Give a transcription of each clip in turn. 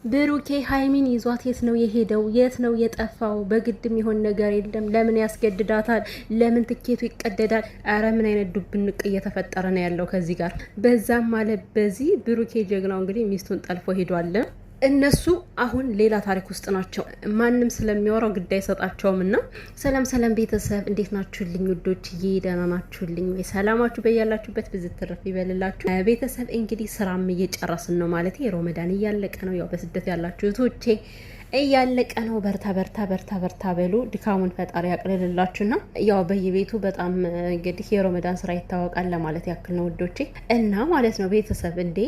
ብሩኬ ሀይሚን ይዟት የት ነው የሄደው? የት ነው የጠፋው? በግድም ይሆን ነገር የለም። ለምን ያስገድዳታል? ለምን ትኬቱ ይቀደዳል? አረ ምን አይነት ዱብንቅ እየተፈጠረ ነው ያለው ከዚህ ጋር። በዛም ማለት በዚህ ብሩኬ ጀግናው እንግዲህ ሚስቱን ጠልፎ ሄዷል። እነሱ አሁን ሌላ ታሪክ ውስጥ ናቸው። ማንም ስለሚያወራው ግድ አይሰጣቸውም። እና ሰላም ሰላም ቤተሰብ እንዴት ናችሁልኝ? ውዶችዬ ደህና ናችሁልኝ? ሰላማችሁ በያላችሁበት ብዝት ትርፍ ይበልላችሁ። ቤተሰብ እንግዲህ ስራም እየጨረስን ነው ማለት ሮመዳን እያለቀ ነው። ያው በስደት ያላችሁ እህቶቼ እያለቀ ነው። በርታ በርታ በርታ በርታ በሉ። ድካሙን ፈጣሪ ያቅልልላችሁና ያው በየቤቱ በጣም እንግዲህ የሮመዳን ስራ ይታወቃል ለማለት ያክል ነው ውዶቼ። እና ማለት ነው ቤተሰብ እንዴ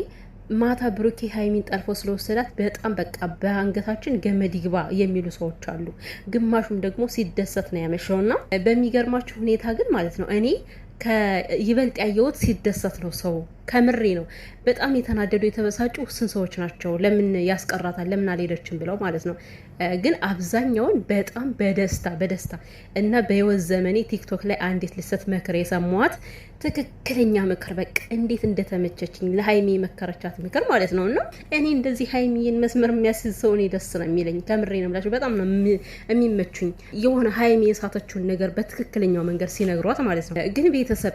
ማታ ብሩኬ ሀይሚን ጠልፎ ስለወሰዳት በጣም በቃ በአንገታችን ገመድ ይግባ የሚሉ ሰዎች አሉ። ግማሹም ደግሞ ሲደሰት ነው ያመሸውና በሚገርማችሁ ሁኔታ ግን ማለት ነው እኔ ይበልጥ ያየሁት ሲደሰት ነው ሰው። ከምሬ ነው። በጣም የተናደዱ የተበሳጩ ውስን ሰዎች ናቸው። ለምን ያስቀራታል ለምን አልሄደችም ብለው ማለት ነው። ግን አብዛኛውን በጣም በደስታ እና በህይወት ዘመኔ ቲክቶክ ላይ አንዲት ልሰት ምክር የሰማዋት ትክክለኛ ምክር በቃ እንዴት እንደተመቸችኝ ለሀይሚ የመከረቻት ምክር ማለት ነው። እና እኔ እንደዚህ ሀይሚን መስመር የሚያስይዝ ሰው እኔ ደስ ነው የሚለኝ። ከምሬ ነው ብላችሁ በጣም ነው የሚመቹኝ። የሆነ ሀይሚ የሳተችውን ነገር በትክክለኛው መንገድ ሲነግሯት ማለት ነው። ግን ቤተሰብ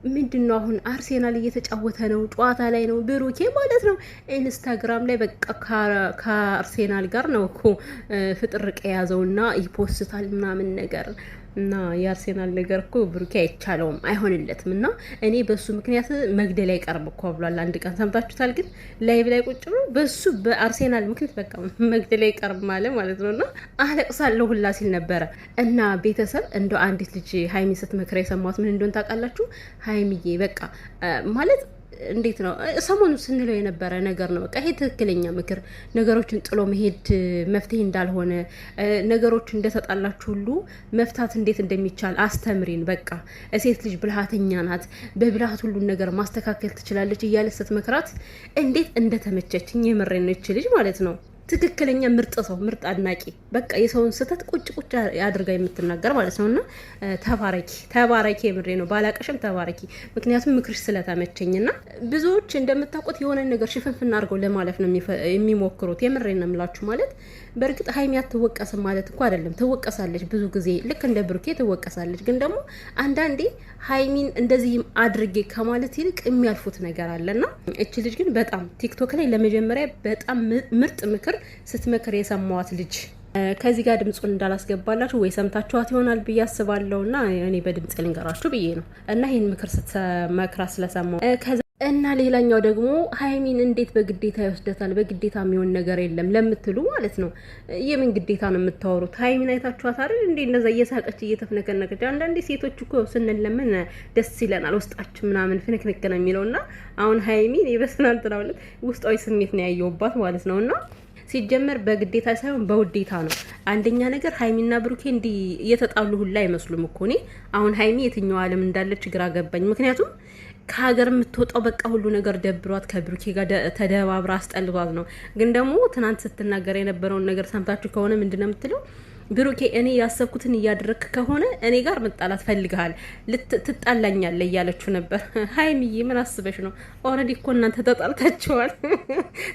ምንድነው አሁን አርሴናል እየተጫወተ ነው፣ ጨዋታ ላይ ነው ብሩኬ ማለት ነው። ኢንስታግራም ላይ በቃ ከአርሴናል ጋር ነው እኮ ፍጥርቅ የያዘውና ይፖስታል ምናምን ነገር እና የአርሴናል ነገር እኮ ብሩኬ አይቻለውም አይሆንለትም። እና እኔ በሱ ምክንያት መግደል አይቀርም እኮ ብሏል። አንድ ቀን ሰምታችሁታል። ግን ላይቭ ላይ ቁጭ ብሎ በሱ በአርሴናል ምክንያት በቃ መግደል አይቀርም ማለት ነው። እና አለቅሳለሁ ሁላ ሲል ነበረ። እና ቤተሰብ እንደ አንዲት ልጅ ሀይሚ ስትመክረ የሰማሁት ምን እንደሆነ ታውቃላችሁ? ሀይሚዬ በቃ ማለት እንዴት ነው ሰሞኑ ስንለው የነበረ ነገር ነው። በቃ ይሄ ትክክለኛ ምክር፣ ነገሮችን ጥሎ መሄድ መፍትሄ እንዳልሆነ፣ ነገሮች እንደተጣላችሁ ሁሉ መፍታት እንዴት እንደሚቻል አስተምሪን። በቃ ሴት ልጅ ብልሃተኛ ናት፣ በብልሃት ሁሉን ነገር ማስተካከል ትችላለች እያለ ስትመክራት እንዴት እንደተመቸችኝ የምሬን ነው። ይች ልጅ ማለት ነው ትክክለኛ ምርጥ ሰው፣ ምርጥ አድናቂ፣ በቃ የሰውን ስህተት ቁጭ አድርጋ የምትናገር ማለት ነው። እና ተባረኪ የምሬ ነው። ባላቀሽም ተባረኪ። ምክንያቱም ምክርሽ ስለተመቸኝና ብዙዎች እንደምታውቁት የሆነ ነገር ሽፍንፍና አድርገው ለማለፍ ነው የሚሞክሩት። የምሬ ነው የምላችሁ። ማለት በእርግጥ ሀይሚ አትወቀስም ማለት እኮ አይደለም። ትወቀሳለች፣ ብዙ ጊዜ ልክ እንደ ብሩኬ ትወቀሳለች። ግን ደግሞ አንዳንዴ ሀይሚን እንደዚህ አድርጌ ከማለት ይልቅ የሚያልፉት ነገር አለና እች ልጅ ግን በጣም ቲክቶክ ላይ ለመጀመሪያ በጣም ምርጥ ምክር ስትመክር የሰማዋት ልጅ። ከዚህ ጋር ድምፁን እንዳላስገባላችሁ ወይ ሰምታችኋት ይሆናል ብዬ አስባለሁ። እና እኔ በድምፅ ልንገራችሁ ብዬ ነው። እና ይህን ምክር ስትመክራ ስለሰማው እና ሌላኛው ደግሞ ሀይሚን እንዴት በግዴታ ይወስደታል? በግዴታ የሚሆን ነገር የለም ለምትሉ ማለት ነው። የምን ግዴታ ነው የምታወሩት? ሀይሚን አይታችኋት አይደል እንዴ? እንደዛ እየሳቀች እየተፍነከነከች። አንዳንዴ ሴቶች እኮ ስንለምን ደስ ይለናል፣ ውስጣችን ምናምን ፍንክንክ ነው የሚለው። እና አሁን ሀይሚን የበስናንትና ውስጣዊ ስሜት ነው ያየውባት ማለት ነው። እና ሲጀመር በግዴታ ሳይሆን በውዴታ ነው። አንደኛ ነገር ሀይሚና ብሩኬ እንዲህ እየተጣሉ ሁላ አይመስሉም እኮ። እኔ አሁን ሀይሚ የትኛው ዓለም እንዳለች ግራ ገባኝ። ምክንያቱም ከሀገር የምትወጣው በቃ ሁሉ ነገር ደብሯት ከብሩኬ ጋር ተደባብራ አስጠልቷት ነው። ግን ደግሞ ትናንት ስትናገር የነበረውን ነገር ሰምታችሁ ከሆነ ምንድነው የምትለው? ብሩኬ እኔ ያሰብኩትን እያደረግክ ከሆነ እኔ ጋር መጣላት ፈልግሃል፣ ትጣላኛለህ እያለችው ነበር። ሀይሚዬ ምን አስበሽ ነው? ኦልሬዲ እኮ እናንተ ተጣልታችኋል።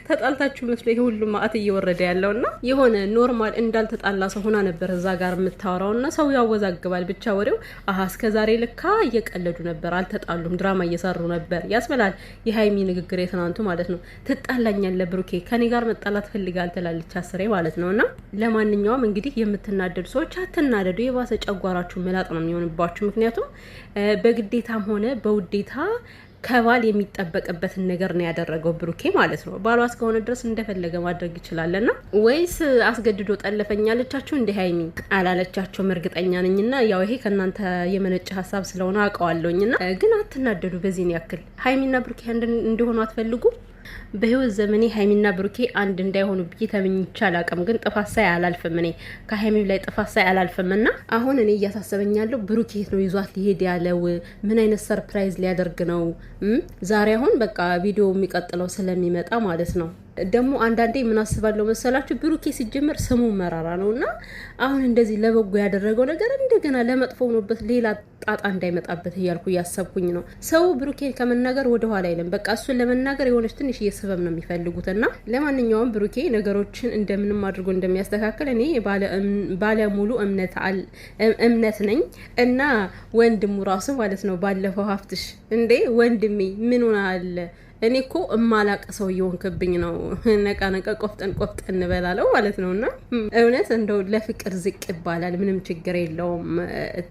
ተጣልታችሁ መስሎ ይሄ ሁሉ ማዕት እየወረደ ያለውና የሆነ ኖርማል እንዳልተጣላ ሰው ሆና ነበር እዛ ጋር የምታወራውና ሰው ያወዛግባል ብቻ ወሬው። እስከዛሬ ልካ እየቀለዱ ነበር፣ አልተጣሉም፣ ድራማ እየሰሩ ነበር ያስበላል። የሀይሚ ንግግር የትናንቱ ማለት ነው። ትጣላኛለህ ብሩኬ ከኔ ጋር መጣላት ፈልጋል ትላለች አስሬ ማለት ነውና ለማንኛውም እንግዲህ የምትናደዱ ሰዎች አትናደዱ። የባሰ ጨጓራችሁ መላጥ ነው የሚሆንባችሁ። ምክንያቱም በግዴታም ሆነ በውዴታ ከባል የሚጠበቅበትን ነገር ነው ያደረገው ብሩኬ ማለት ነው። ባሏ እስከሆነ ድረስ እንደፈለገ ማድረግ ይችላልና ወይስ አስገድዶ ጠለፈኝ አለቻችሁ? እንደ ሀይሚ አላለቻቸውም እርግጠኛ ነኝና ያው ይሄ ከእናንተ የመነጨ ሀሳብ ስለሆነ አውቀዋለሁኝና ግን አትናደዱ በዚህን ያክል። ሀይሚና ብሩኬ እንደሆኑ አትፈልጉ? በህይወት ዘመኔ ሀይሚና ብሩኬ አንድ እንዳይሆኑ ብዬ ተመኝቼ አላውቅም። ግን ጥፋት ሳይ አላልፍም። እኔ ከሀይሚ ላይ ጥፋት ሳይ አላልፍም። እና አሁን እኔ እያሳሰበኛለሁ ብሩኬ የት ነው ይዟት ሊሄድ ያለው? ምን አይነት ሰርፕራይዝ ሊያደርግ ነው ዛሬ? አሁን በቃ ቪዲዮ የሚቀጥለው ስለሚመጣ ማለት ነው። ደግሞ አንዳንዴ ምን አስባለሁ መሰላችሁ? ብሩኬ ሲጀምር ስሙ መራራ ነው እና አሁን እንደዚህ ለበጎ ያደረገው ነገር እንደገና ለመጥፎ ሆኖበት ሌላ ጣጣ እንዳይመጣበት እያልኩ እያሰብኩኝ ነው። ሰው ብሩኬን ከመናገር ወደ ኋላ አይልም። በቃ እሱን ለመናገር የሆነች ትንሽ እየሰበብ ነው የሚፈልጉት እና ለማንኛውም ብሩኬ ነገሮችን እንደምንም አድርጎ እንደሚያስተካክል እኔ ባለሙሉ እምነት ነኝ እና ወንድሙ ራሱ ማለት ነው ባለፈው ሀፍትሽ እንዴ ወንድሜ ምን ሆነሃል? እኔ እኮ እማላቅ ሰው እየሆንክብኝ ነው። ነቃ ነቃ ቆፍጠን በላለው ማለት ነውና እውነት እንደው ለፍቅር ዝቅ ይባላል ምንም ችግር የለውም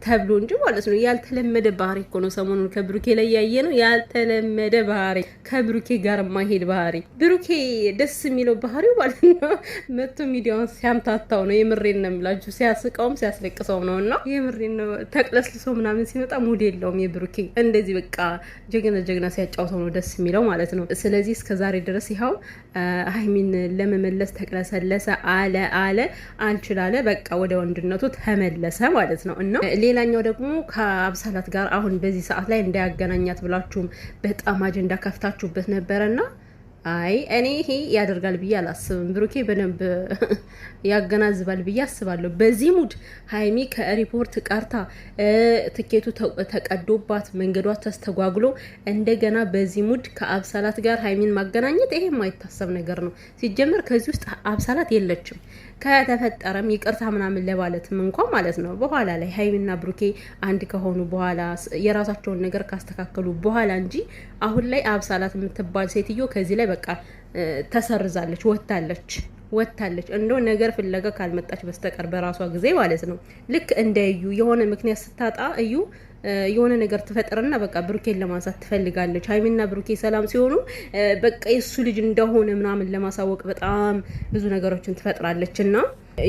ተብሎ እንጂ ማለት ነው። ያልተለመደ ባህሪ እኮ ነው ሰሞኑን ከብሩኬ ላይ ያየ ነው። ያልተለመደ ባህሪ፣ ከብሩኬ ጋር ማይሄድ ባህሪ። ብሩኬ ደስ የሚለው ባህሪው ማለት ነው መቶ ሚዲያውን ሲያምታታው ነው። የምሬን ነው የምላችሁ። ሲያስቀውም ሲያስለቅሰውም ነውና የምሬን ነው። ተቅለስልሶ ምናምን ሲመጣ ሙድ የለውም የብሩኬ። እንደዚህ በቃ ጀግና ሲያጫውተው ነው ደስ የሚለው ማለት ነው። ስለዚህ እስከዛሬ ድረስ ይኸው ሀይሚን ለመመለስ ተቅለሰለሰ አለ አልችላለ በቃ ወደ ወንድነቱ ተመለሰ ማለት ነው። እና ሌላኛው ደግሞ ከአብሳላት ጋር አሁን በዚህ ሰዓት ላይ እንዳያገናኛት ብላችሁም በጣም አጀንዳ ከፍታችሁበት ነበረና አይ እኔ ይሄ ያደርጋል ብዬ አላስብም። ብሩኬ በደንብ ያገናዝባል ብዬ አስባለሁ። በዚህ ሙድ ሀይሚ ከሪፖርት ቀርታ ትኬቱ ተቀዶባት መንገዷ ተስተጓጉሎ እንደገና በዚህ ሙድ ከአብሳላት ጋር ሀይሚን ማገናኘት ይሄ የማይታሰብ ነገር ነው። ሲጀመር ከዚህ ውስጥ አብሳላት የለችም። ከተፈጠረም ይቅርታ ምናምን ለማለትም እንኳን ማለት ነው በኋላ ላይ ሀይሚና ብሩኬ አንድ ከሆኑ በኋላ የራሳቸውን ነገር ካስተካከሉ በኋላ እንጂ አሁን ላይ አብሳላት የምትባል ሴትዮ ከዚህ ላይ በቃ ተሰርዛለች፣ ወታለች እንደው ነገር ፍለጋ ካልመጣች በስተቀር በራሷ ጊዜ ማለት ነው። ልክ እንደ እዩ የሆነ ምክንያት ስታጣ እዩ የሆነ ነገር ትፈጥርና በቃ ብሩኬን ለማንሳት ትፈልጋለች። ሀይሚና ብሩኬ ሰላም ሲሆኑ በቃ የሱ ልጅ እንደሆነ ምናምን ለማሳወቅ በጣም ብዙ ነገሮችን ትፈጥራለች እና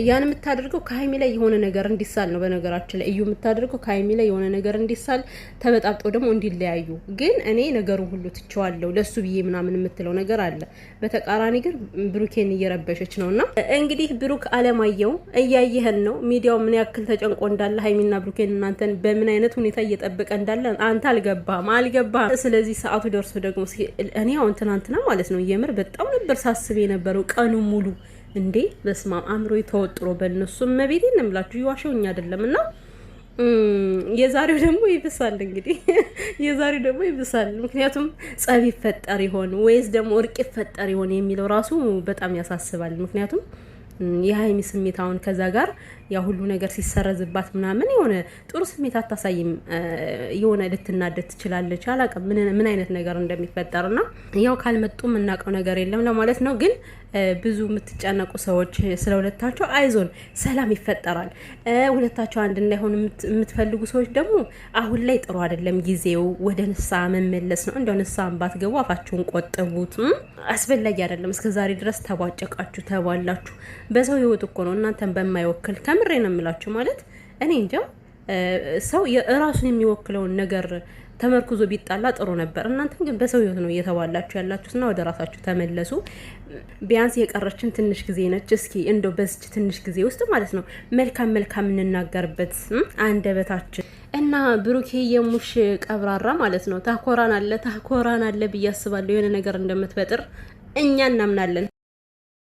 ያን የምታደርገው ከሀይሚ ላይ የሆነ ነገር እንዲሳል ነው። በነገራችን ላይ እዩ የምታደርገው ከሀይሚ ላይ የሆነ ነገር እንዲሳል፣ ተበጣብጠው ደግሞ እንዲለያዩ። ግን እኔ ነገሩ ሁሉ ትቸዋለሁ ለሱ ብዬ ምናምን የምትለው ነገር አለ። በተቃራኒ ግን ብሩኬን እየረበሸች ነውና እንግዲህ ብሩክ አለማየሁ እያየህን ነው። ሚዲያው ምን ያክል ተጨንቆ እንዳለ ሀይሚና ብሩኬን እናንተን በምን አይነት ሁኔታ እየጠበቀ እንዳለ አንተ አልገባህም። ስለዚህ ሰዓቱ ደርሶ ደግሞ እኔ አሁን ትናንትና ማለት ነው የምር በጣም ነበር ሳስብ የነበረው ቀኑ ሙሉ እንዴ በስማም አእምሮ ተወጥሮ በእነሱ መቤቴ እንምላችሁ ይዋሸውኝ አይደለም። እና የዛሬው ደግሞ ይብሳል። እንግዲህ የዛሬው ደግሞ ይብሳል። ምክንያቱም ጸብ ይፈጠር ይሆን ወይስ ደግሞ እርቅ ይፈጠር ይሆን የሚለው ራሱ በጣም ያሳስባል። ምክንያቱም የሀይሚ ስሜት አሁን ከዛ ጋር ያ ሁሉ ነገር ሲሰረዝባት ምናምን የሆነ ጥሩ ስሜት አታሳይም። የሆነ ልትናደድ ትችላለች። አላውቅም ምን አይነት ነገር እንደሚፈጠርና ያው ካልመጡ የምናውቀው ነገር የለም ለማለት ነው። ግን ብዙ የምትጨነቁ ሰዎች ስለ ሁለታቸው አይዞን፣ ሰላም ይፈጠራል። ሁለታቸው አንድ እንዳይሆን የምትፈልጉ ሰዎች ደግሞ አሁን ላይ ጥሩ አይደለም ጊዜው፣ ወደ ንስሐ መመለስ ነው። እንደው ንስሐ ባትገቡ አፋችሁን ቆጥቡት፣ አስፈላጊ አይደለም። እስከዛሬ ድረስ ተቧጨቃችሁ፣ ተባላችሁ። በሰው ህይወት እኮ ነው እናንተን በማይወክል ከምሬ ነው የምላችሁ። ማለት እኔ እንጃ ሰው የራሱን የሚወክለውን ነገር ተመርኩዞ ቢጣላ ጥሩ ነበር። እናንተም ግን በሰው ህይወት ነው እየተባላችሁ ያላችሁና ወደ ራሳችሁ ተመለሱ። ቢያንስ የቀረችን ትንሽ ጊዜ ነች። እስኪ እንደው በዚች ትንሽ ጊዜ ውስጥ ማለት ነው መልካም እንናገርበት አንደበታችን እና ብሩኬ የሙሽ ቀብራራ ማለት ነው ታኮራን አለ ብዬ አስባለሁ። የሆነ ነገር እንደምትፈጥር እኛ እናምናለን።